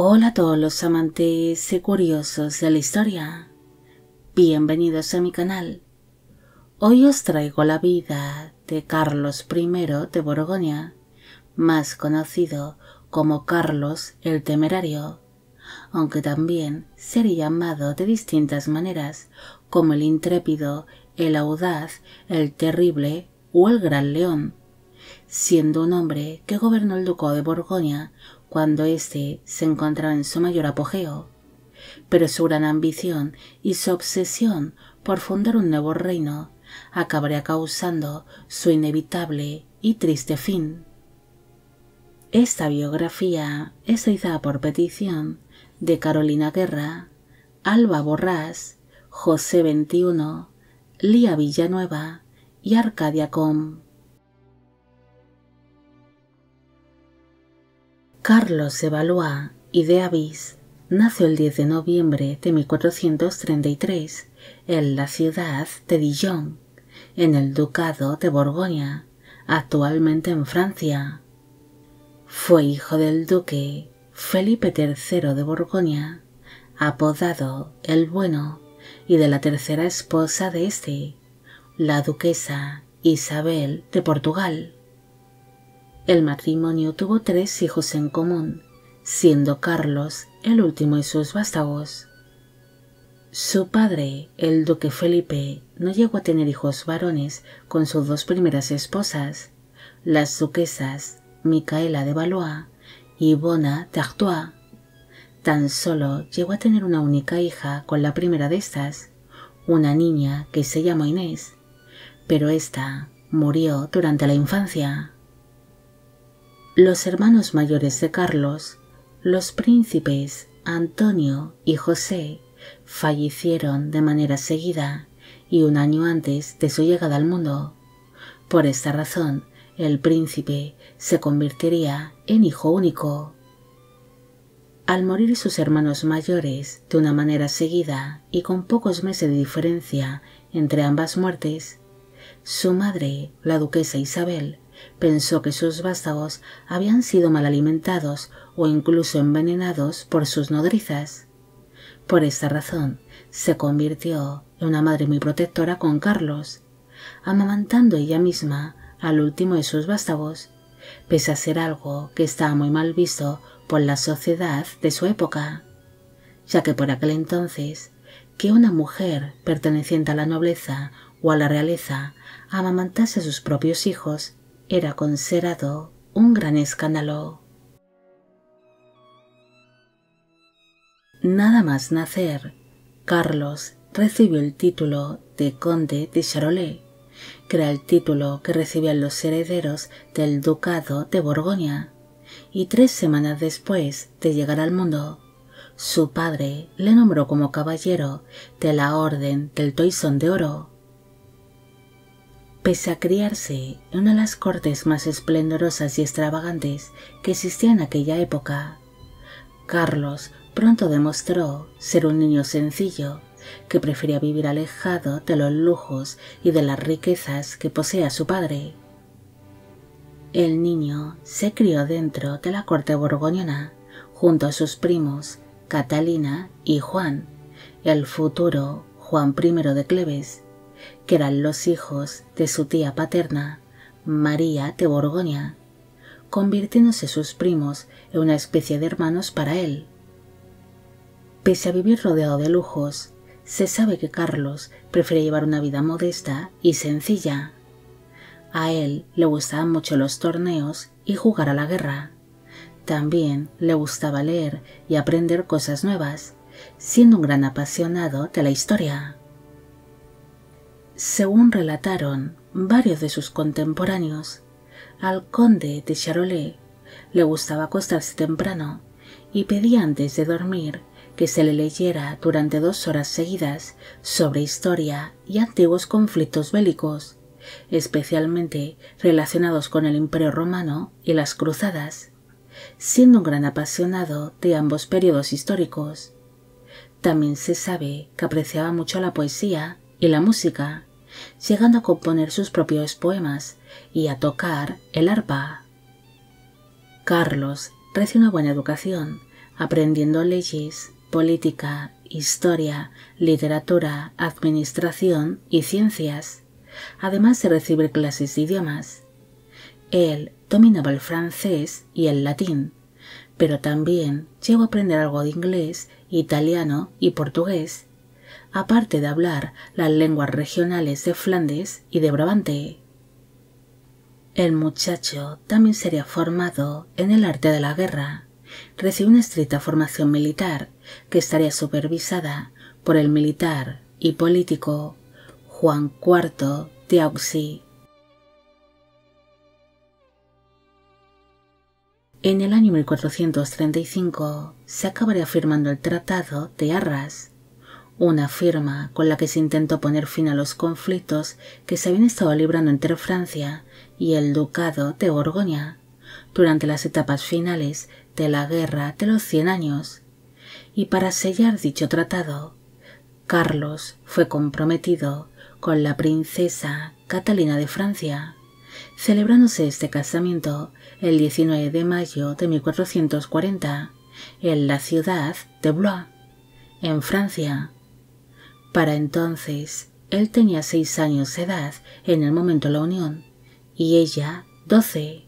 Hola a todos los amantes y curiosos de la historia. Bienvenidos a mi canal. Hoy os traigo la vida de Carlos I de Borgoña, más conocido como Carlos el Temerario, aunque también sería llamado de distintas maneras como el intrépido, el audaz, el terrible o el gran león, siendo un hombre que gobernó el ducado de Borgoña cuando éste se encontraba en su mayor apogeo, pero su gran ambición y su obsesión por fundar un nuevo reino acabaría causando su inevitable y triste fin. Esta biografía es realizada por petición de Carolina Guerra, Alba Borrás, José 21, Lía Villanueva y Arcadia Com. Carlos de Valois y de Avis nació el 10 de noviembre de 1433 en la ciudad de Dijon, en el Ducado de Borgoña, actualmente en Francia. Fue hijo del duque Felipe III de Borgoña, apodado el Bueno, y de la tercera esposa de este, la duquesa Isabel de Portugal. El matrimonio tuvo 3 hijos en común, siendo Carlos el último de sus vástagos. Su padre, el duque Felipe, no llegó a tener hijos varones con sus 2 primeras esposas, las duquesas Micaela de Valois y Bona d'Artois. Tan solo llegó a tener una única hija con la primera de estas, una niña que se llamó Inés, pero ésta murió durante la infancia. Los hermanos mayores de Carlos, los príncipes Antonio y José, fallecieron de manera seguida y un año antes de su llegada al mundo. Por esta razón, el príncipe se convertiría en hijo único. Al morir sus hermanos mayores de una manera seguida y con pocos meses de diferencia entre ambas muertes, su madre, la duquesa Isabel, pensó que sus vástagos habían sido mal alimentados o incluso envenenados por sus nodrizas. Por esta razón, se convirtió en una madre muy protectora con Carlos, amamantando ella misma al último de sus vástagos, pese a ser algo que estaba muy mal visto por la sociedad de su época, ya que por aquel entonces que una mujer perteneciente a la nobleza o a la realeza amamantase a sus propios hijos era considerado un gran escándalo. Nada más nacer, Carlos recibió el título de conde de Charolais, que era el título que recibían los herederos del ducado de Borgoña, y 3 semanas después de llegar al mundo, su padre le nombró como caballero de la Orden del Toisón de Oro. Pese a criarse en una de las cortes más esplendorosas y extravagantes que existían en aquella época, Carlos pronto demostró ser un niño sencillo que prefería vivir alejado de los lujos y de las riquezas que poseía su padre. El niño se crió dentro de la corte borgoñona junto a sus primos Catalina y Juan, el futuro Juan I de Cleves, que eran los hijos de su tía paterna, María de Borgoña, convirtiéndose sus primos en una especie de hermanos para él. Pese a vivir rodeado de lujos, se sabe que Carlos prefiere llevar una vida modesta y sencilla. A él le gustaban mucho los torneos y jugar a la guerra. También le gustaba leer y aprender cosas nuevas, siendo un gran apasionado de la historia. Según relataron varios de sus contemporáneos, al conde de Charolais le gustaba acostarse temprano y pedía antes de dormir que se le leyera durante 2 horas seguidas sobre historia y antiguos conflictos bélicos, especialmente relacionados con el Imperio Romano y las Cruzadas, siendo un gran apasionado de ambos periodos históricos. También se sabe que apreciaba mucho la poesía y la música, llegando a componer sus propios poemas y a tocar el arpa. Carlos recibió una buena educación, aprendiendo leyes, política, historia, literatura, administración y ciencias, además de recibir clases de idiomas. Él dominaba el francés y el latín, pero también llegó a aprender algo de inglés, italiano y portugués, aparte de hablar las lenguas regionales de Flandes y de Brabante. El muchacho también sería formado en el arte de la guerra. Recibió una estricta formación militar que estaría supervisada por el militar y político Juan IV de Auxi. En el año 1435 se acabaría firmando el Tratado de Arras, una firma con la que se intentó poner fin a los conflictos que se habían estado librando entre Francia y el Ducado de Borgoña durante las etapas finales de la Guerra de los 100 años, y para sellar dicho tratado, Carlos fue comprometido con la princesa Catalina de Francia, celebrándose este casamiento el 19 de mayo de 1440 en la ciudad de Blois, en Francia. Para entonces, él tenía 6 años de edad en el momento de la unión y ella 12.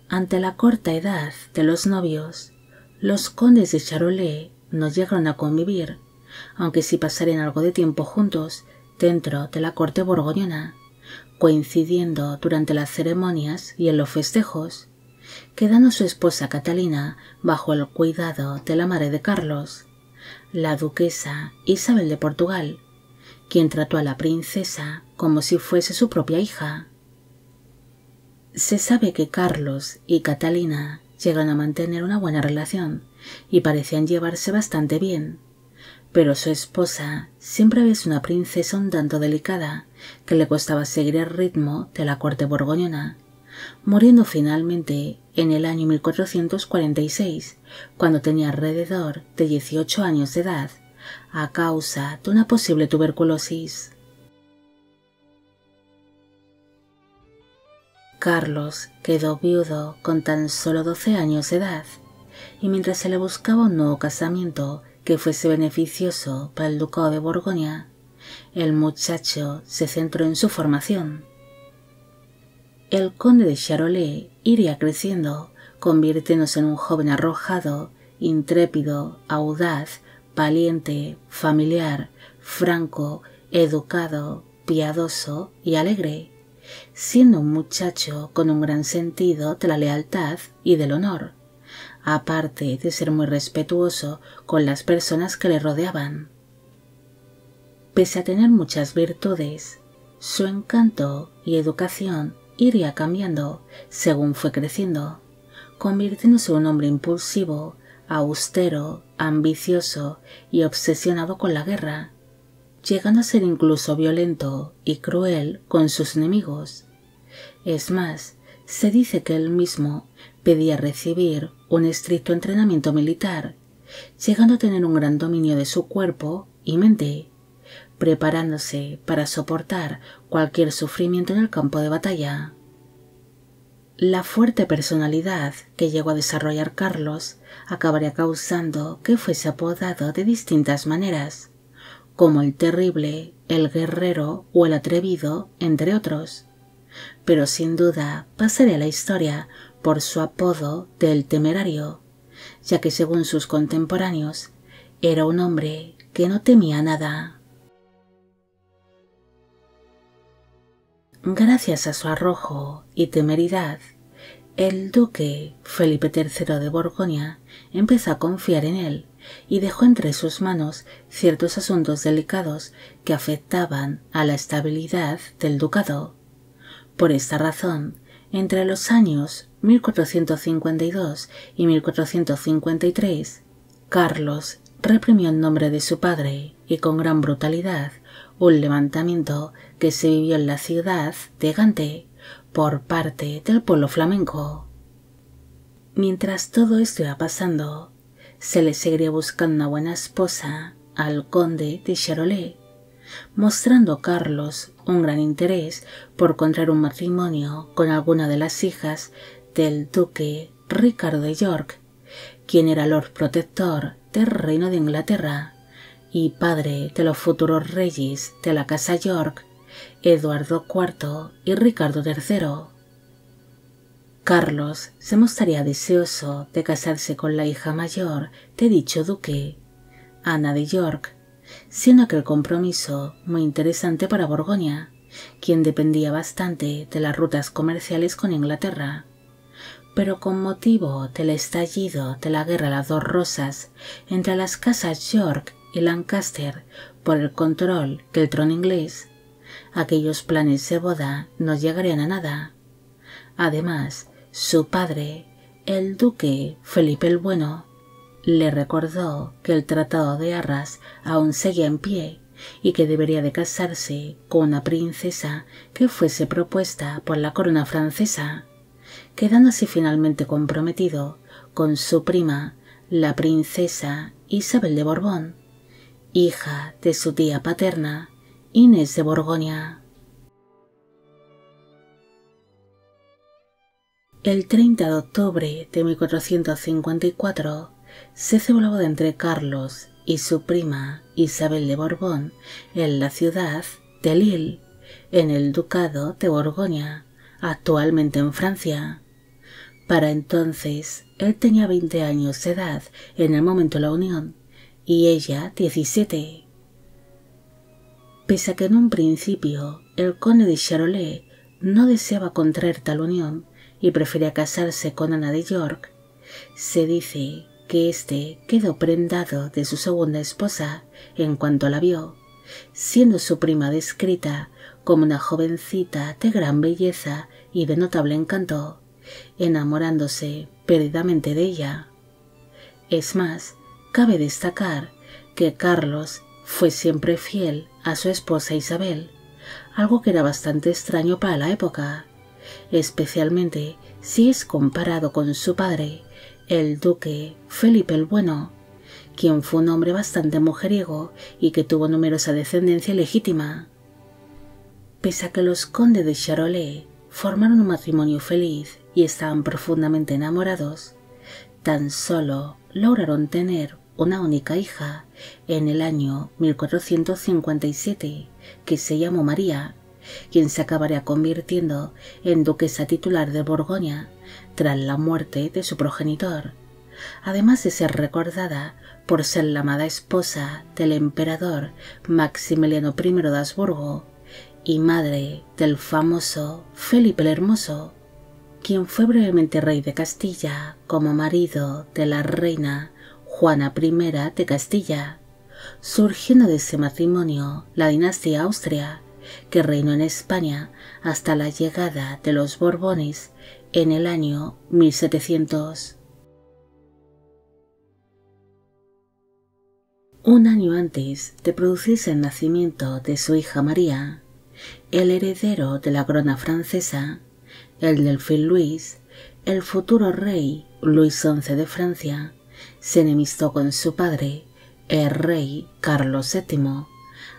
Ante la corta edad de los novios, los condes de Charolais no llegaron a convivir, aunque sí pasarían algo de tiempo juntos dentro de la corte borgoñona, coincidiendo durante las ceremonias y en los festejos, quedando su esposa Catalina bajo el cuidado de la madre de Carlos, la duquesa Isabel de Portugal, quien trató a la princesa como si fuese su propia hija. Se sabe que Carlos y Catalina llegan a mantener una buena relación y parecían llevarse bastante bien, pero su esposa siempre había sido una princesa un tanto delicada que le costaba seguir el ritmo de la corte borgoñona, muriendo finalmente en el año 1446, cuando tenía alrededor de 18 años de edad, a causa de una posible tuberculosis. Carlos quedó viudo con tan solo 12 años de edad, y mientras se le buscaba un nuevo casamiento que fuese beneficioso para el ducado de Borgoña, el muchacho se centró en su formación. El conde de Charolais iría creciendo, convirtiéndose en un joven arrojado, intrépido, audaz, valiente, familiar, franco, educado, piadoso y alegre, siendo un muchacho con un gran sentido de la lealtad y del honor, aparte de ser muy respetuoso con las personas que le rodeaban. Pese a tener muchas virtudes, su encanto y educación iría cambiando según fue creciendo, convirtiéndose en un hombre impulsivo, austero, ambicioso y obsesionado con la guerra, llegando a ser incluso violento y cruel con sus enemigos. Es más, se dice que él mismo pedía recibir un estricto entrenamiento militar, llegando a tener un gran dominio de su cuerpo y mente, preparándose para soportar cualquier sufrimiento en el campo de batalla. La fuerte personalidad que llegó a desarrollar Carlos acabaría causando que fuese apodado de distintas maneras, como el terrible, el guerrero o el atrevido, entre otros, pero sin duda pasaría a la historia por su apodo de El Temerario, ya que según sus contemporáneos era un hombre que no temía nada. Gracias a su arrojo y temeridad, el duque Felipe III de Borgoña empezó a confiar en él y dejó entre sus manos ciertos asuntos delicados que afectaban a la estabilidad del ducado. Por esta razón, entre los años 1452 y 1453, Carlos reprimió en nombre de su padre y con gran brutalidad un levantamiento que se vivió en la ciudad de Gante por parte del pueblo flamenco. Mientras todo esto iba pasando, se le seguiría buscando una buena esposa al conde de Charolais, mostrando Carlos un gran interés por contraer un matrimonio con alguna de las hijas del duque Ricardo de York, quien era Lord Protector del Reino de Inglaterra y padre de los futuros reyes de la Casa York, Eduardo IV y Ricardo III. Carlos se mostraría deseoso de casarse con la hija mayor de dicho duque, Ana de York, siendo aquel compromiso muy interesante para Borgoña, quien dependía bastante de las rutas comerciales con Inglaterra. Pero con motivo del estallido de la Guerra de las Dos Rosas entre las casas York y Lancaster por el control del trono inglés, aquellos planes de boda no llegarían a nada. Además, su padre, el duque Felipe el Bueno, le recordó que el Tratado de Arras aún seguía en pie y que debería de casarse con una princesa que fuese propuesta por la corona francesa, quedando así finalmente comprometido con su prima, la princesa Isabel de Borbón, hija de su tía paterna, Inés de Borgoña. El 30 de octubre de 1454 se celebró la boda entre Carlos y su prima Isabel de Borbón en la ciudad de Lille, en el Ducado de Borgoña, actualmente en Francia. Para entonces él tenía 20 años de edad en el momento de la unión y ella 17. Pese a que en un principio el conde de Charolais no deseaba contraer tal unión y prefería casarse con Ana de York, se dice que éste quedó prendado de su segunda esposa en cuanto la vio, siendo su prima descrita como una jovencita de gran belleza y de notable encanto, enamorándose perdidamente de ella. Es más, cabe destacar que Carlos fue siempre fiel a su esposa Isabel, algo que era bastante extraño para la época, especialmente si es comparado con su padre, el duque Felipe el Bueno, quien fue un hombre bastante mujeriego y que tuvo numerosa descendencia legítima. Pese a que los condes de Charolais formaron un matrimonio feliz y estaban profundamente enamorados, tan solo lograron tener una única hija en el año 1457, que se llamó María, quien se acabaría convirtiendo en duquesa titular de Borgoña tras la muerte de su progenitor, además de ser recordada por ser la amada esposa del emperador Maximiliano I de Habsburgo y madre del famoso Felipe el Hermoso, quien fue brevemente rey de Castilla como marido de la reina Juana I de Castilla, surgiendo de ese matrimonio la dinastía Austria, que reinó en España hasta la llegada de los Borbones en el año 1700. Un año antes de producirse el nacimiento de su hija María, el heredero de la corona francesa, el delfín Luis, el futuro rey Luis XI de Francia, se enemistó con su padre, el rey Carlos VII,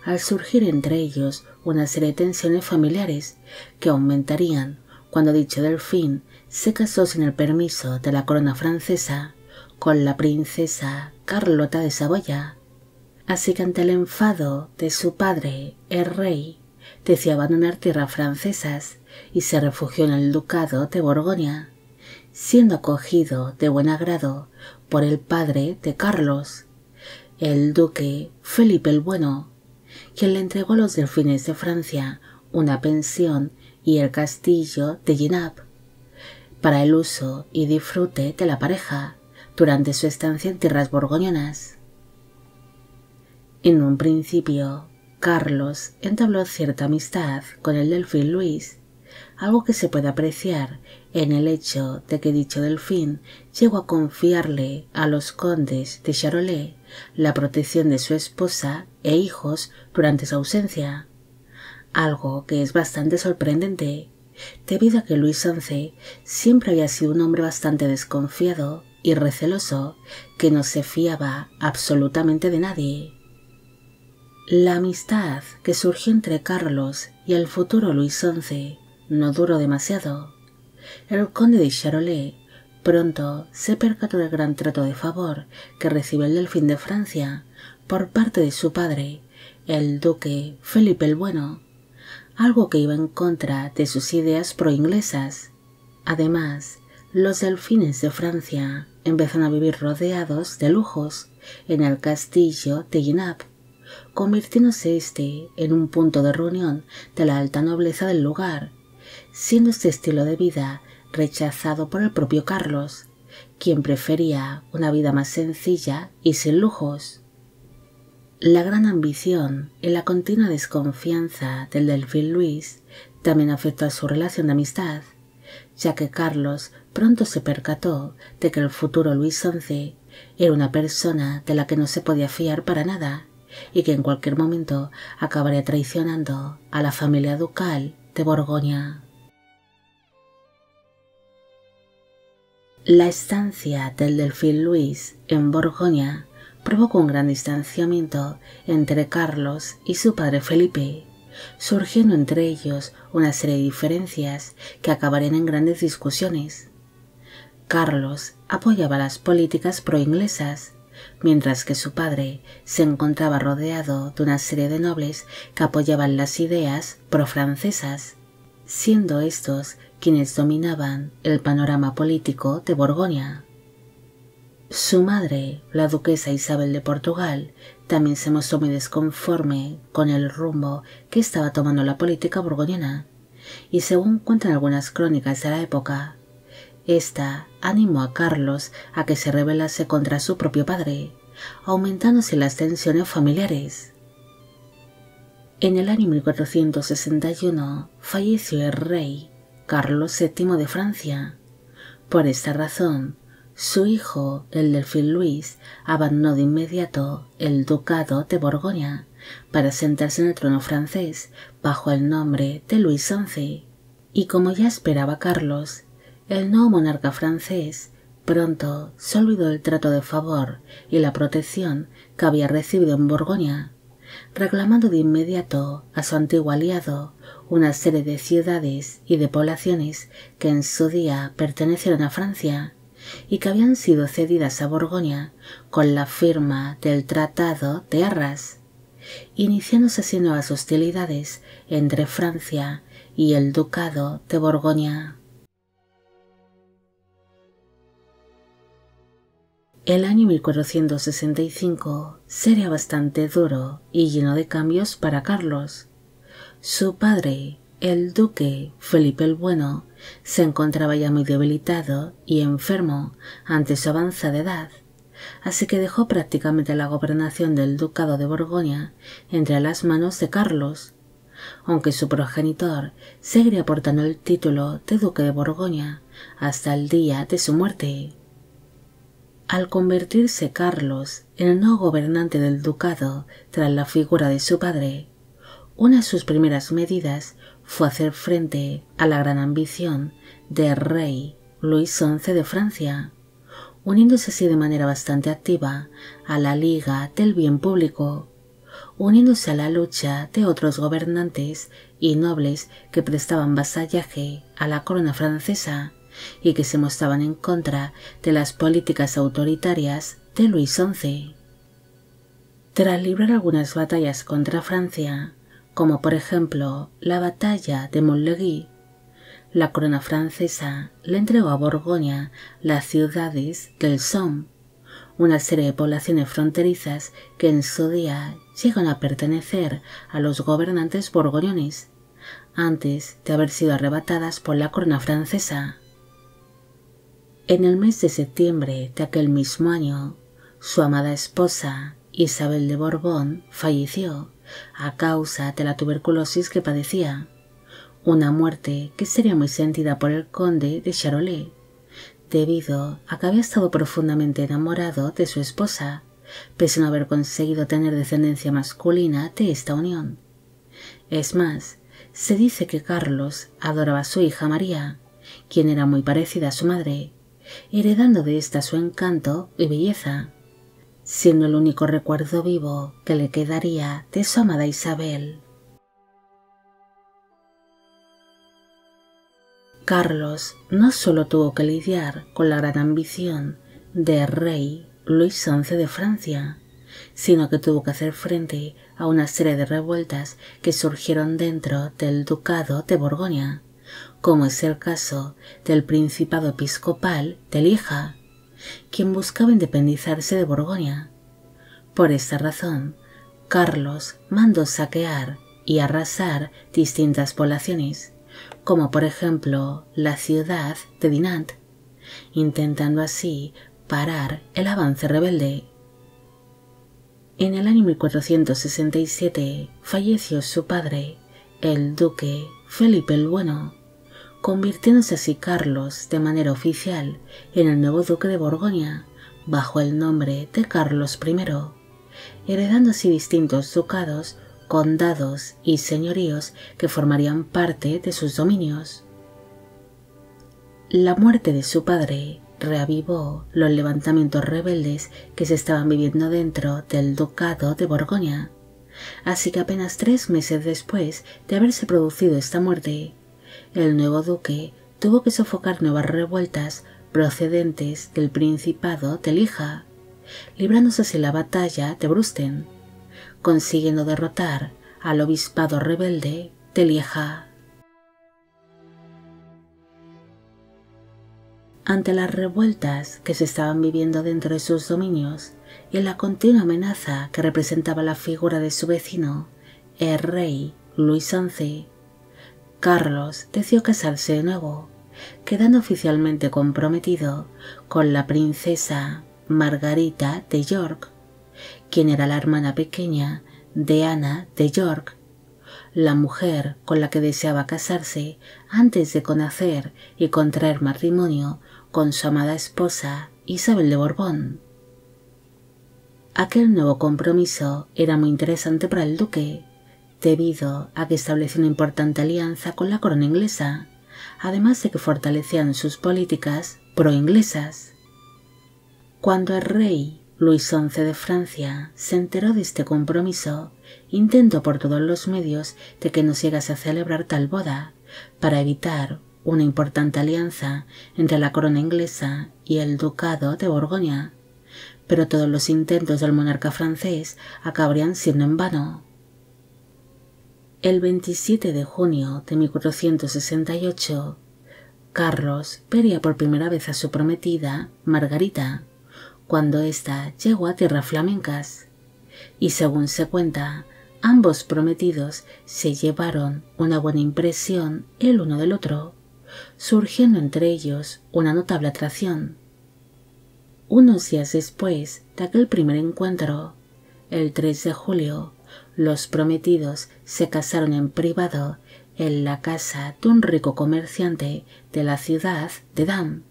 al surgir entre ellos una serie de tensiones familiares que aumentarían cuando dicho delfín se casó sin el permiso de la corona francesa con la princesa Carlota de Saboya. Así que ante el enfado de su padre, el rey, decidió abandonar tierras francesas y se refugió en el ducado de Borgoña, siendo acogido de buen agrado por el padre de Carlos, el duque Felipe el Bueno, quien le entregó a los delfines de Francia una pensión y el castillo de Genappe para el uso y disfrute de la pareja durante su estancia en tierras borgoñonas. En un principio, Carlos entabló cierta amistad con el delfín Luis, algo que se puede apreciar en el hecho de que dicho delfín llegó a confiarle a los condes de Charolais la protección de su esposa e hijos durante su ausencia, algo que es bastante sorprendente, debido a que Luis XI siempre había sido un hombre bastante desconfiado y receloso que no se fiaba absolutamente de nadie. La amistad que surgió entre Carlos y el futuro Luis XI no duró demasiado. El conde de Charolais pronto se percató del gran trato de favor que recibió el delfín de Francia por parte de su padre, el duque Felipe el Bueno, algo que iba en contra de sus ideas pro-inglesas. Además, los delfines de Francia empezaron a vivir rodeados de lujos en el castillo de Genappe, convirtiéndose este en un punto de reunión de la alta nobleza del lugar, siendo este estilo de vida rechazado por el propio Carlos, quien prefería una vida más sencilla y sin lujos. La gran ambición y la continua desconfianza del delfín Luis también afectó a su relación de amistad, ya que Carlos pronto se percató de que el futuro Luis XI era una persona de la que no se podía fiar para nada y que en cualquier momento acabaría traicionando a la familia ducal de Borgoña. La estancia del delfín Luis en Borgoña provocó un gran distanciamiento entre Carlos y su padre Felipe, surgiendo entre ellos una serie de diferencias que acabarían en grandes discusiones. Carlos apoyaba las políticas pro-inglesas, mientras que su padre se encontraba rodeado de una serie de nobles que apoyaban las ideas pro-francesas, siendo estos quienes dominaban el panorama político de Borgoña. Su madre, la duquesa Isabel de Portugal, también se mostró muy desconforme con el rumbo que estaba tomando la política borgoñona, y según cuentan algunas crónicas de la época, esta animó a Carlos a que se rebelase contra su propio padre, aumentándose las tensiones familiares. En el año 1461 falleció el rey Carlos VII de Francia. Por esta razón, su hijo, el delfín Luis, abandonó de inmediato el ducado de Borgoña para sentarse en el trono francés bajo el nombre de Luis XI. Y como ya esperaba Carlos, el nuevo monarca francés pronto se olvidó del trato de favor y la protección que había recibido en Borgoña, reclamando de inmediato a su antiguo aliado una serie de ciudades y de poblaciones que en su día pertenecieron a Francia y que habían sido cedidas a Borgoña con la firma del Tratado de Arras, iniciándose así nuevas hostilidades entre Francia y el Ducado de Borgoña. El año 1465 sería bastante duro y lleno de cambios para Carlos. Su padre, el duque Felipe el Bueno, se encontraba ya muy debilitado y enfermo ante su avanzada edad, así que dejó prácticamente la gobernación del ducado de Borgoña entre las manos de Carlos, aunque su progenitor seguiría portando el título de duque de Borgoña hasta el día de su muerte. Al convertirse Carlos en el nuevo gobernante del ducado tras la figura de su padre, una de sus primeras medidas fue hacer frente a la gran ambición del rey Luis XI de Francia, uniéndose así de manera bastante activa a la Liga del Bien Público, uniéndose a la lucha de otros gobernantes y nobles que prestaban vasallaje a la corona francesa y que se mostraban en contra de las políticas autoritarias de Luis XI. Tras librar algunas batallas contra Francia, como por ejemplo la batalla de Montlhéry, la corona francesa le entregó a Borgoña las ciudades del Somme, una serie de poblaciones fronterizas que en su día llegan a pertenecer a los gobernantes borgoñones, antes de haber sido arrebatadas por la corona francesa. En el mes de septiembre de aquel mismo año, su amada esposa, Isabel de Borbón, falleció a causa de la tuberculosis que padecía, una muerte que sería muy sentida por el conde de Charolais, debido a que había estado profundamente enamorado de su esposa, pese a no haber conseguido tener descendencia masculina de esta unión. Es más, se dice que Carlos adoraba a su hija María, quien era muy parecida a su madre, heredando de ésta su encanto y belleza, siendo el único recuerdo vivo que le quedaría de su amada Isabel. Carlos no solo tuvo que lidiar con la gran ambición del rey Luis XI de Francia, sino que tuvo que hacer frente a una serie de revueltas que surgieron dentro del Ducado de Borgoña, como es el caso del Principado Episcopal de Lieja, quien buscaba independizarse de Borgoña. Por esta razón, Carlos mandó saquear y arrasar distintas poblaciones, como por ejemplo la ciudad de Dinant, intentando así parar el avance rebelde. En el año 1467 falleció su padre, el duque Felipe el Bueno, convirtiéndose así Carlos de manera oficial en el nuevo duque de Borgoña, bajo el nombre de Carlos I, heredando así distintos ducados, condados y señoríos que formarían parte de sus dominios. La muerte de su padre reavivó los levantamientos rebeldes que se estaban viviendo dentro del Ducado de Borgoña, así que apenas 3 meses después de haberse producido esta muerte, el nuevo duque tuvo que sofocar nuevas revueltas procedentes del Principado de Lieja, librándose así la batalla de Brüsten, consiguiendo derrotar al obispado rebelde de Lieja. Ante las revueltas que se estaban viviendo dentro de sus dominios y la continua amenaza que representaba la figura de su vecino, el rey Luis XI, Carlos decidió casarse de nuevo, quedando oficialmente comprometido con la princesa Margarita de York, quien era la hermana pequeña de Ana de York, la mujer con la que deseaba casarse antes de conocer y contraer matrimonio con su amada esposa Isabel de Borbón. Aquel nuevo compromiso era muy interesante para el duque, debido a que estableció una importante alianza con la corona inglesa, además de que fortalecían sus políticas pro-inglesas. Cuando el rey Luis XI de Francia se enteró de este compromiso, intentó por todos los medios de que no se llegase a celebrar tal boda, para evitar una importante alianza entre la corona inglesa y el Ducado de Borgoña, pero todos los intentos del monarca francés acabarían siendo en vano. El 27 de junio de 1468, Carlos vería por primera vez a su prometida, Margarita, cuando ésta llegó a tierras flamencas, y según se cuenta, ambos prometidos se llevaron una buena impresión el uno del otro, surgiendo entre ellos una notable atracción. Unos días después de aquel primer encuentro, el 3 de julio, los prometidos se casaron en privado en la casa de un rico comerciante de la ciudad de Damme.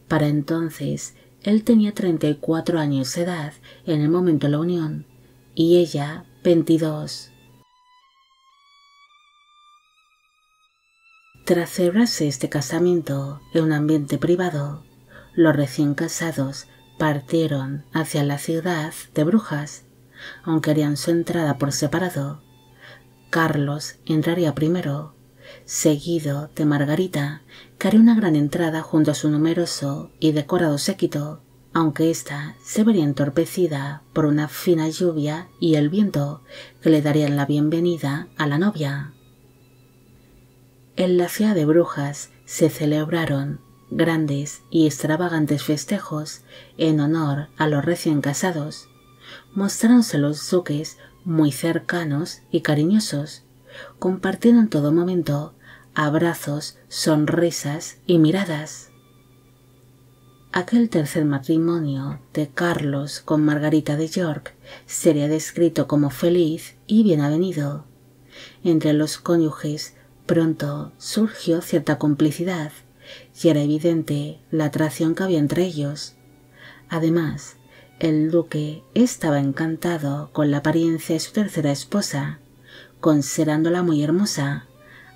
Para entonces, él tenía 34 años de edad en el momento de la unión, y ella 22. Tras celebrarse este casamiento en un ambiente privado, los recién casados partieron hacia la ciudad de Brujas, aunque harían su entrada por separado. Carlos entraría primero, seguido de Margarita, que haría una gran entrada junto a su numeroso y decorado séquito, aunque ésta se vería entorpecida por una fina lluvia y el viento que le darían la bienvenida a la novia. En la ciudad de Brujas se celebraron grandes y extravagantes festejos en honor a los recién casados, mostrándose los duques muy cercanos y cariñosos, compartiendo en todo momento abrazos, sonrisas y miradas. Aquel tercer matrimonio de Carlos con Margarita de York sería descrito como feliz y bien avenido. Entre los cónyuges pronto surgió cierta complicidad y era evidente la atracción que había entre ellos. Además, el duque estaba encantado con la apariencia de su tercera esposa, considerándola muy hermosa,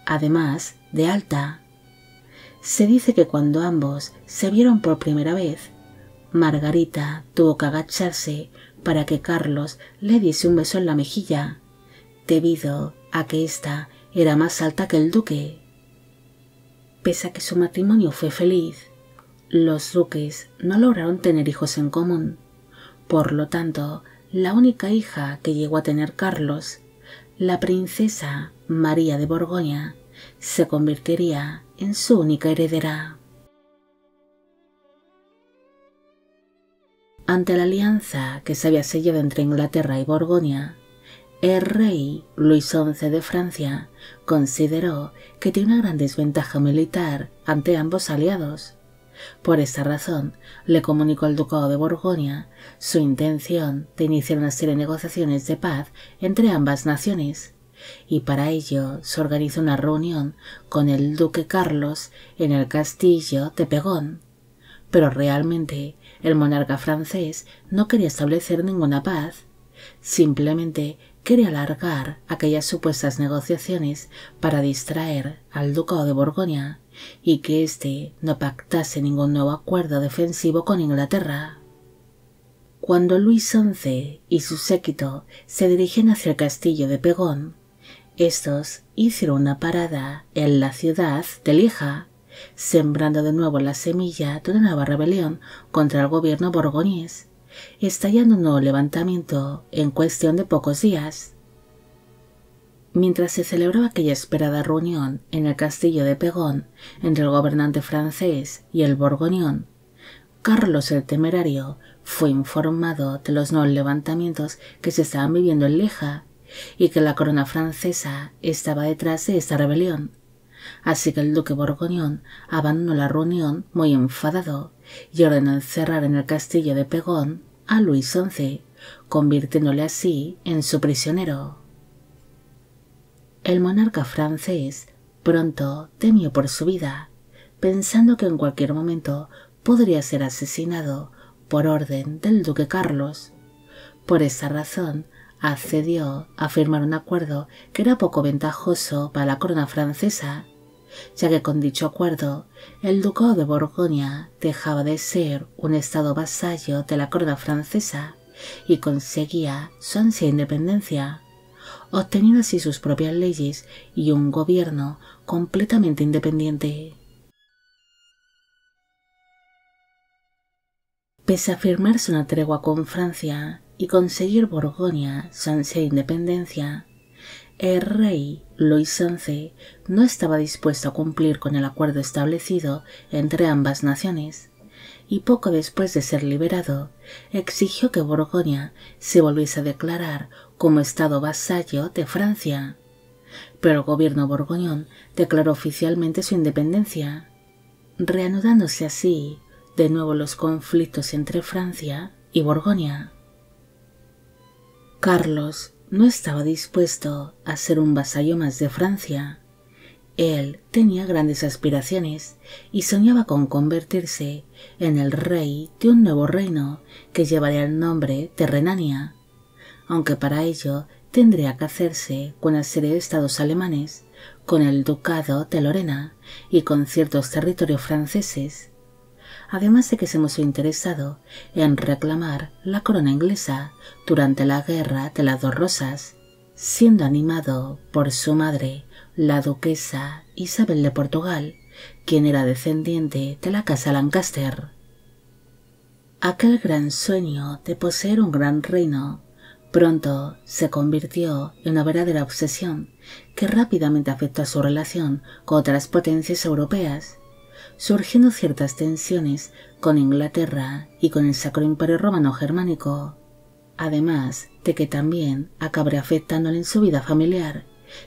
además de alta. Se dice que cuando ambos se vieron por primera vez, Margarita tuvo que agacharse para que Carlos le diese un beso en la mejilla, debido a que ésta era más alta que el duque. Pese a que su matrimonio fue feliz, los duques no lograron tener hijos en común. Por lo tanto, la única hija que llegó a tener Carlos, la princesa María de Borgoña, se convertiría en su única heredera. Ante la alianza que se había sellado entre Inglaterra y Borgoña, el rey Luis XI de Francia consideró que tenía una gran desventaja militar ante ambos aliados. Por esta razón, le comunicó al ducado de Borgoña su intención de iniciar una serie de negociaciones de paz entre ambas naciones, y para ello se organizó una reunión con el duque Carlos en el castillo de Pegón. Pero realmente el monarca francés no quería establecer ninguna paz, simplemente quería alargar aquellas supuestas negociaciones para distraer al ducado de Borgoña y que éste no pactase ningún nuevo acuerdo defensivo con Inglaterra. Cuando Luis XI y su séquito se dirigían hacia el castillo de Pegón, estos hicieron una parada en la ciudad de Lieja, sembrando de nuevo la semilla de una nueva rebelión contra el gobierno borgoñés, estallando un nuevo levantamiento en cuestión de pocos días. Mientras se celebraba aquella esperada reunión en el castillo de Pegón entre el gobernante francés y el borgoñón, Carlos el Temerario fue informado de los nuevos levantamientos que se estaban viviendo en Lieja y que la corona francesa estaba detrás de esta rebelión. Así que el duque borgoñón abandonó la reunión muy enfadado y ordenó encerrar en el castillo de Pegón a Luis XI, convirtiéndole así en su prisionero. El monarca francés pronto temió por su vida, pensando que en cualquier momento podría ser asesinado por orden del duque Carlos. Por esa razón, accedió a firmar un acuerdo que era poco ventajoso para la corona francesa, ya que con dicho acuerdo el ducado de Borgoña dejaba de ser un estado vasallo de la corona francesa y conseguía su ansiada independencia, obteniendo así sus propias leyes y un gobierno completamente independiente. Pese a firmarse una tregua con Francia y conseguir Borgoña su ansiada independencia, el rey Luis XI no estaba dispuesto a cumplir con el acuerdo establecido entre ambas naciones, y poco después de ser liberado, exigió que Borgoña se volviese a declarar como estado vasallo de Francia. Pero el gobierno borgoñón declaró oficialmente su independencia, reanudándose así de nuevo los conflictos entre Francia y Borgoña. Carlos no estaba dispuesto a ser un vasallo más de Francia. Él tenía grandes aspiraciones y soñaba con convertirse en el rey de un nuevo reino que llevaría el nombre de Renania, aunque para ello tendría que hacerse con una serie de estados alemanes, con el ducado de Lorena y con ciertos territorios franceses, además de que se mostró interesado en reclamar la corona inglesa durante la Guerra de las Dos Rosas, siendo animado por su madre, la duquesa Isabel de Portugal, quien era descendiente de la casa Lancaster. Aquel gran sueño de poseer un gran reino pronto se convirtió en una verdadera obsesión que rápidamente afectó a su relación con otras potencias europeas, surgiendo ciertas tensiones con Inglaterra y con el Sacro Imperio Romano Germánico, además de que también acabaría afectándole en su vida familiar,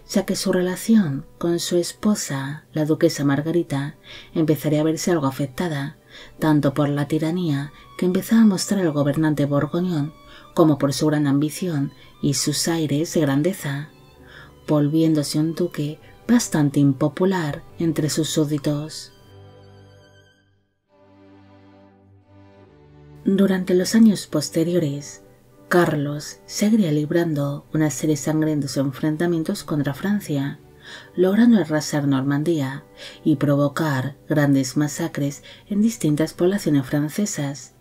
ya que su relación con su esposa, la duquesa Margarita, empezaría a verse algo afectada, tanto por la tiranía que empezaba a mostrar el gobernante borgoñón, como por su gran ambición y sus aires de grandeza, volviéndose un duque bastante impopular entre sus súbditos. Durante los años posteriores, Carlos seguiría librando una serie de sangrientos enfrentamientos contra Francia, logrando arrasar Normandía y provocar grandes masacres en distintas poblaciones francesas,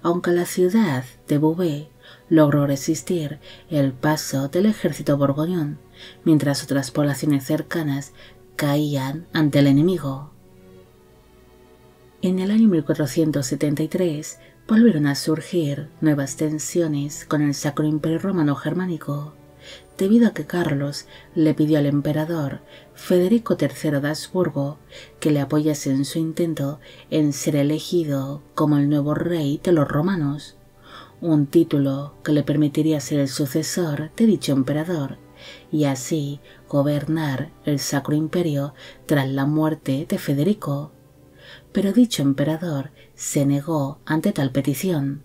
aunque la ciudad de Beauvais logró resistir el paso del ejército borgoñón, mientras otras poblaciones cercanas caían ante el enemigo. En el año 1473 volvieron a surgir nuevas tensiones con el Sacro Imperio Romano Germánico, debido a que Carlos le pidió al emperador Federico III de Habsburgo que le apoyase en su intento en ser elegido como el nuevo rey de los romanos, un título que le permitiría ser el sucesor de dicho emperador y así gobernar el Sacro Imperio tras la muerte de Federico. Pero dicho emperador se negó ante tal petición.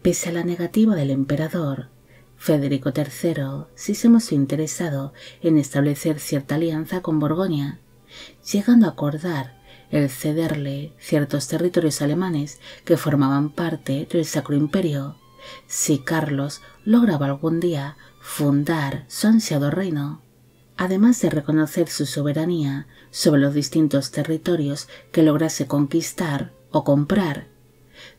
Pese a la negativa del emperador, Federico III sí se mostró interesado en establecer cierta alianza con Borgoña, llegando a acordar el cederle ciertos territorios alemanes que formaban parte del Sacro Imperio, si Carlos lograba algún día fundar su ansiado reino, además de reconocer su soberanía sobre los distintos territorios que lograse conquistar o comprar.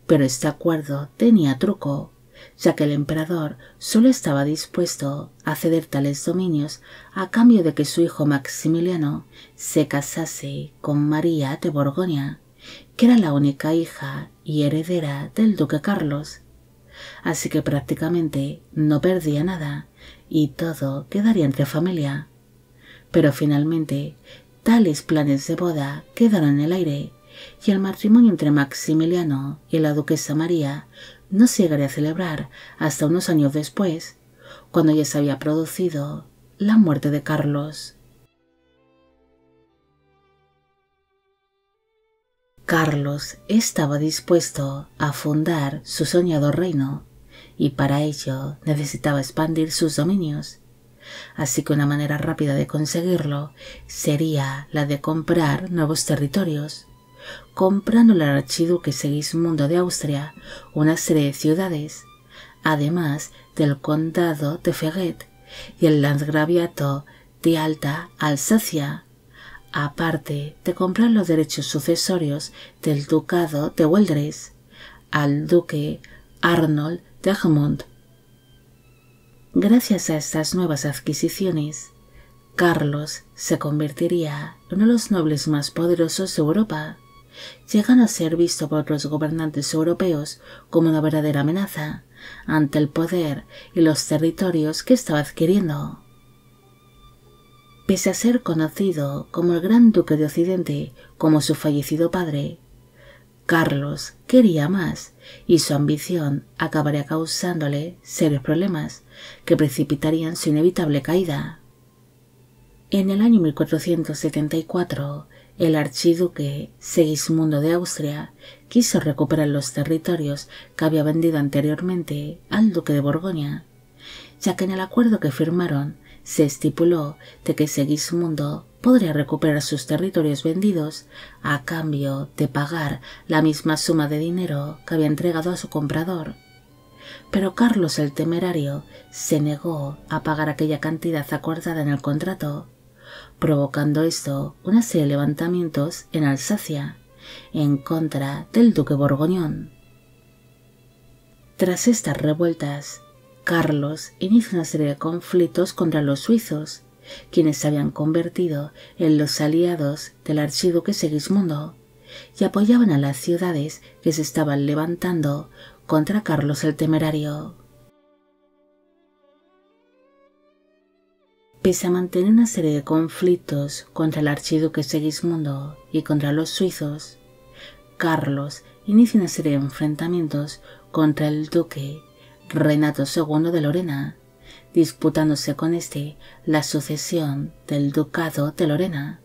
Pero este acuerdo tenía truco, ya que el emperador solo estaba dispuesto a ceder tales dominios a cambio de que su hijo Maximiliano se casase con María de Borgoña, que era la única hija y heredera del duque Carlos. Así que prácticamente no perdía nada y todo quedaría entre familia. Pero finalmente tales planes de boda quedaron en el aire y el matrimonio entre Maximiliano y la duquesa María no se llegaría a celebrar hasta unos años después, cuando ya se había producido la muerte de Carlos. Carlos estaba dispuesto a fundar su soñado reino y para ello necesitaba expandir sus dominios. Así que una manera rápida de conseguirlo sería la de comprar nuevos territorios, comprándole al archiduque Segismundo de Austria una serie de ciudades, además del condado de Feguet y el landgraviato de Alta Alsacia, aparte de comprar los derechos sucesorios del ducado de Weldres al duque Arnold de Egmont. Gracias a estas nuevas adquisiciones, Carlos se convertiría en uno de los nobles más poderosos de Europa, llegando a ser visto por otros gobernantes europeos como una verdadera amenaza ante el poder y los territorios que estaba adquiriendo. Pese a ser conocido como el Gran Duque de Occidente como su fallecido padre, Carlos quería más y su ambición acabaría causándole serios problemas que precipitarían su inevitable caída. En el año 1474, el archiduque Segismundo de Austria quiso recuperar los territorios que había vendido anteriormente al duque de Borgoña, ya que en el acuerdo que firmaron se estipuló de que Segismundo podría recuperar sus territorios vendidos a cambio de pagar la misma suma de dinero que había entregado a su comprador. Pero Carlos el Temerario se negó a pagar aquella cantidad acordada en el contrato, provocando esto una serie de levantamientos en Alsacia en contra del duque borgoñón. Tras estas revueltas, Carlos inició una serie de conflictos contra los suizos, quienes se habían convertido en los aliados del archiduque Segismundo y apoyaban a las ciudades que se estaban levantando contra Carlos el Temerario. Pese a mantener una serie de conflictos contra el archiduque Segismundo y contra los suizos, Carlos inició una serie de enfrentamientos contra el duque Renato II de Lorena, disputándose con este la sucesión del ducado de Lorena,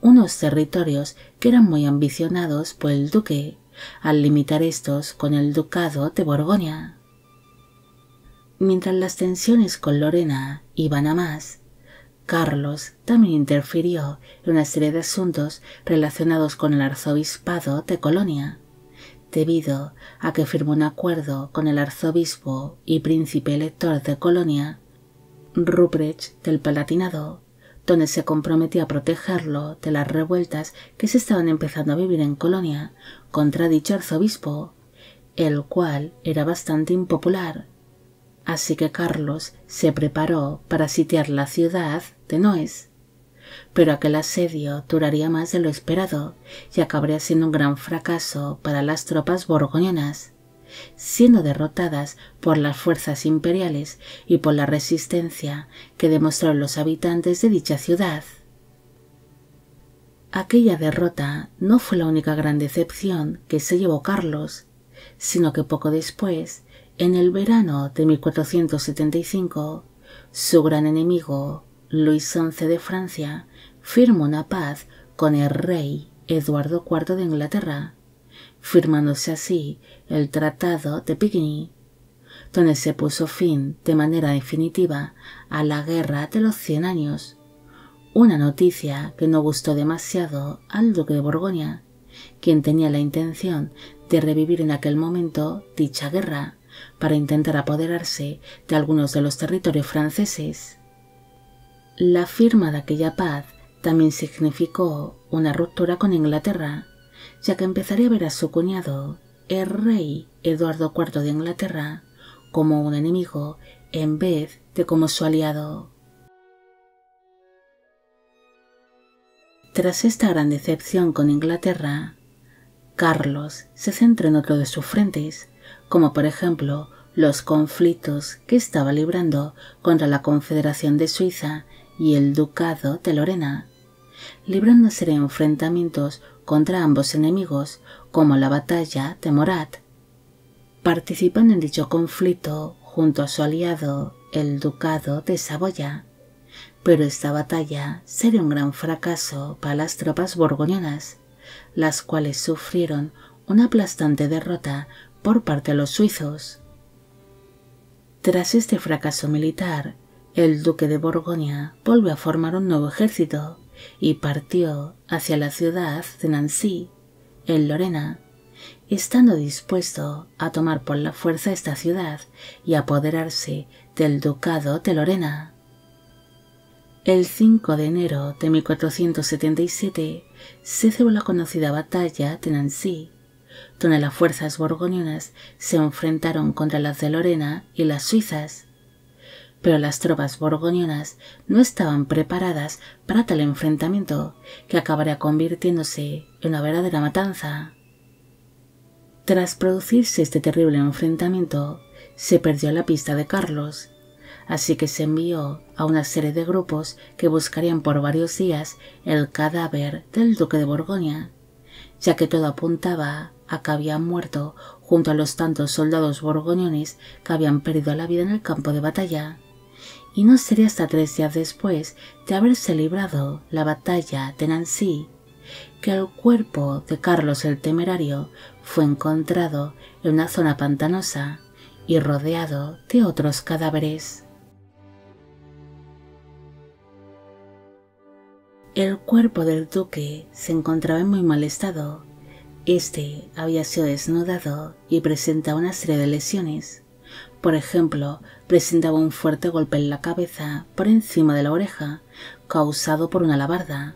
unos territorios que eran muy ambicionados por el duque al limitar estos con el ducado de Borgoña. Mientras las tensiones con Lorena iban a más, Carlos también interfirió en una serie de asuntos relacionados con el arzobispado de Colonia, debido a que firmó un acuerdo con el arzobispo y príncipe elector de Colonia, Ruprecht del Palatinado, donde se comprometió a protegerlo de las revueltas que se estaban empezando a vivir en Colonia contra dicho arzobispo, el cual era bastante impopular. Así que Carlos se preparó para sitiar la ciudad de Neuss, pero aquel asedio duraría más de lo esperado y acabaría siendo un gran fracaso para las tropas borgoñonas, siendo derrotadas por las fuerzas imperiales y por la resistencia que demostraron los habitantes de dicha ciudad. Aquella derrota no fue la única gran decepción que se llevó Carlos, sino que poco después, en el verano de 1475, su gran enemigo, Luis XI de Francia, firmó una paz con el rey Eduardo IV de Inglaterra, firmándose así el Tratado de Pigny, donde se puso fin de manera definitiva a la Guerra de los 100 años, una noticia que no gustó demasiado al duque de Borgoña, quien tenía la intención de revivir en aquel momento dicha guerra para intentar apoderarse de algunos de los territorios franceses. La firma de aquella paz también significó una ruptura con Inglaterra, ya que empezaría a ver a su cuñado, el rey Eduardo IV de Inglaterra, como un enemigo en vez de como su aliado. Tras esta gran decepción con Inglaterra, Carlos se centró en otro de sus frentes, como por ejemplo los conflictos que estaba librando contra la Confederación de Suiza y el Ducado de Lorena, librando una serie de enfrentamientos contra ambos enemigos, como la batalla de Morat. Participando en dicho conflicto junto a su aliado, el Ducado de Saboya, pero esta batalla sería un gran fracaso para las tropas borgoñonas, las cuales sufrieron una aplastante derrota por parte de los suizos. Tras este fracaso militar, el duque de Borgoña volvió a formar un nuevo ejército y partió hacia la ciudad de Nancy, en Lorena, estando dispuesto a tomar por la fuerza esta ciudad y apoderarse del ducado de Lorena. El 5 de enero de 1477 se celebró la conocida batalla de Nancy, donde las fuerzas borgoñonas se enfrentaron contra las de Lorena y las suizas, pero las tropas borgoñonas no estaban preparadas para tal enfrentamiento, que acabaría convirtiéndose en una verdadera matanza. Tras producirse este terrible enfrentamiento, se perdió la pista de Carlos, así que se envió a una serie de grupos que buscarían por varios días el cadáver del duque de Borgoña, ya que todo apuntaba a que había muerto junto a los tantos soldados borgoñones que habían perdido la vida en el campo de batalla, y no sería hasta 3 días después de haberse librado la batalla de Nancy que el cuerpo de Carlos el Temerario fue encontrado en una zona pantanosa y rodeado de otros cadáveres. El cuerpo del duque se encontraba en muy mal estado. Este había sido desnudado y presentaba una serie de lesiones. Por ejemplo, presentaba un fuerte golpe en la cabeza por encima de la oreja, causado por una alabarda,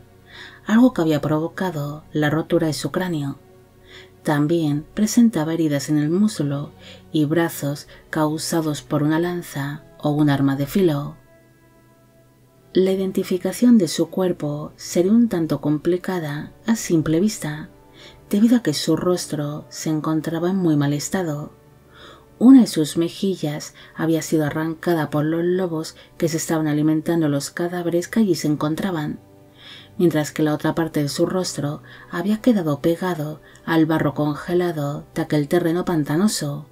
algo que había provocado la rotura de su cráneo. También presentaba heridas en el muslo y brazos causados por una lanza o un arma de filo. La identificación de su cuerpo sería un tanto complicada a simple vista, debido a que su rostro se encontraba en muy mal estado. Una de sus mejillas había sido arrancada por los lobos que se estaban alimentando los cadáveres que allí se encontraban, mientras que la otra parte de su rostro había quedado pegado al barro congelado de aquel terreno pantanoso.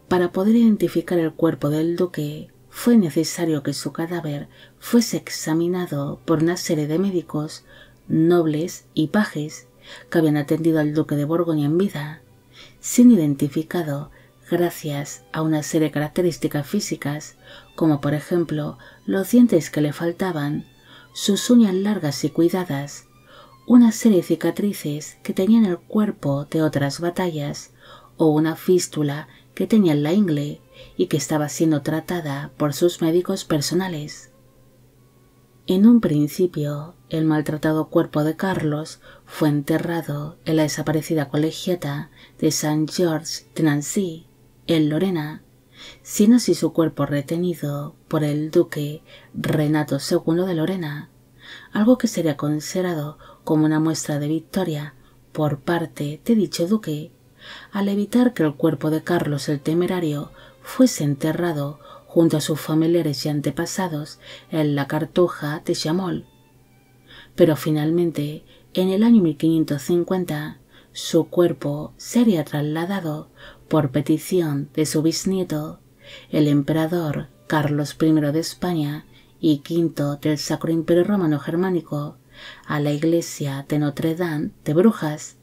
Para poder identificar el cuerpo del duque, fue necesario que su cadáver fuese examinado por una serie de médicos, nobles y pajes que habían atendido al duque de Borgoña en vida, siendo identificado gracias a una serie de características físicas, como por ejemplo los dientes que le faltaban, sus uñas largas y cuidadas, una serie de cicatrices que tenía en el cuerpo de otras batallas o una fístula que tenía en la ingle y que estaba siendo tratada por sus médicos personales. En un principio, el maltratado cuerpo de Carlos fue enterrado en la desaparecida colegiata de Saint-Georges de Nancy, en Lorena, siendo así su cuerpo retenido por el duque Renato II de Lorena, algo que sería considerado como una muestra de victoria por parte de dicho duque, al evitar que el cuerpo de Carlos el Temerario fuese enterrado junto a sus familiares y antepasados en la Cartuja de Chamol. Pero finalmente, en el año 1550, su cuerpo sería trasladado por petición de su bisnieto, el emperador Carlos I de España y V del Sacro Imperio Romano Germánico, a la iglesia de Notre Dame de Brujas,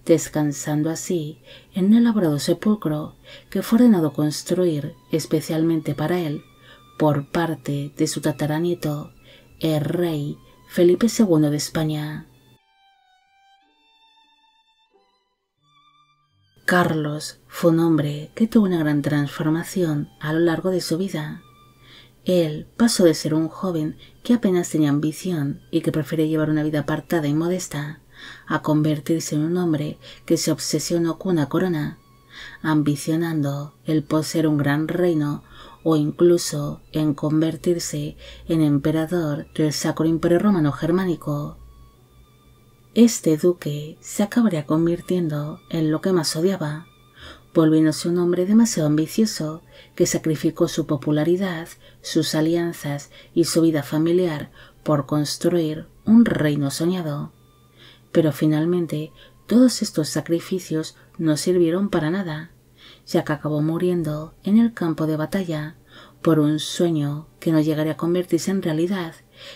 descansando así en un elaborado sepulcro que fue ordenado construir especialmente para él por parte de su tataranieto, el rey Felipe II de España. Carlos fue un hombre que tuvo una gran transformación a lo largo de su vida. Él pasó de ser un joven que apenas tenía ambición y que prefería llevar una vida apartada y modesta, a convertirse en un hombre que se obsesionó con una corona, ambicionando el poseer un gran reino o incluso en convertirse en emperador del Sacro Imperio Romano Germánico. Este duque se acabaría convirtiendo en lo que más odiaba, volviéndose un hombre demasiado ambicioso que sacrificó su popularidad, sus alianzas y su vida familiar por construir un reino soñado. Pero finalmente todos estos sacrificios no sirvieron para nada, ya que acabó muriendo en el campo de batalla por un sueño que no llegaría a convertirse en realidad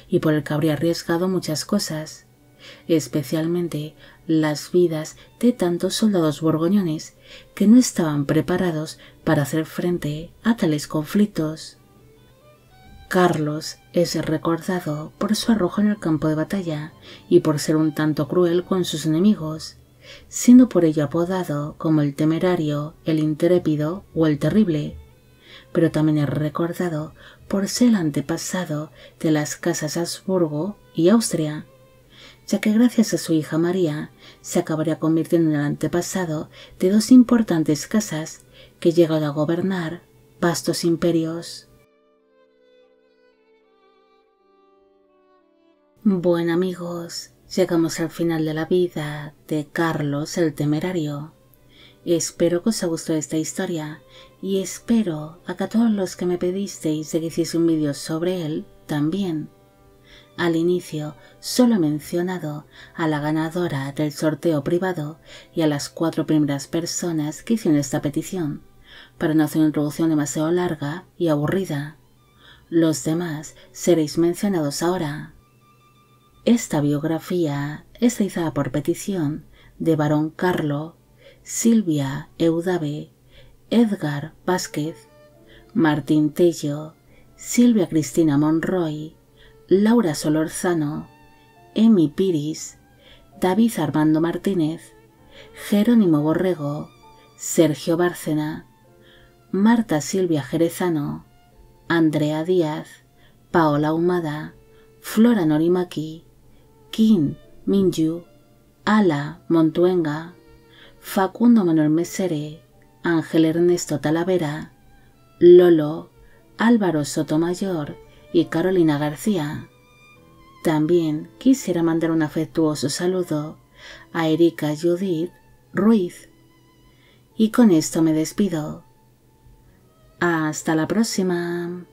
y por el que habría arriesgado muchas cosas, especialmente las vidas de tantos soldados borgoñones que no estaban preparados para hacer frente a tales conflictos. Carlos es recordado por su arrojo en el campo de batalla y por ser un tanto cruel con sus enemigos, siendo por ello apodado como el Temerario, el Intrépido o el Terrible, pero también es recordado por ser el antepasado de las casas Habsburgo y Austria, ya que gracias a su hija María se acabaría convirtiendo en el antepasado de dos importantes casas que llegaron a gobernar vastos imperios. Bueno amigos, llegamos al final de la vida de Carlos el Temerario. Espero que os haya gustado esta historia y espero a que a todos los que me pedisteis de que hiciese un vídeo sobre él también. Al inicio solo he mencionado a la ganadora del sorteo privado y a las 4 primeras personas que hicieron esta petición, para no hacer una introducción demasiado larga y aburrida. Los demás seréis mencionados ahora. Esta biografía es realizada por petición de Barón Carlo, Silvia Eudave, Edgar Vázquez, Martín Tello, Silvia Cristina Monroy, Laura Solorzano, Emi Piris, David Armando Martínez, Jerónimo Borrego, Sergio Bárcena, Marta Silvia Jerezano, Andrea Díaz, Paola Humada, Flora Norimaki, Kim Minju, Ala Montuenga, Facundo Manuel Mesere, Ángel Ernesto Talavera, Lolo, Álvaro Sotomayor y Carolina García. También quisiera mandar un afectuoso saludo a Erika Judith Ruiz. Y con esto me despido. Hasta la próxima.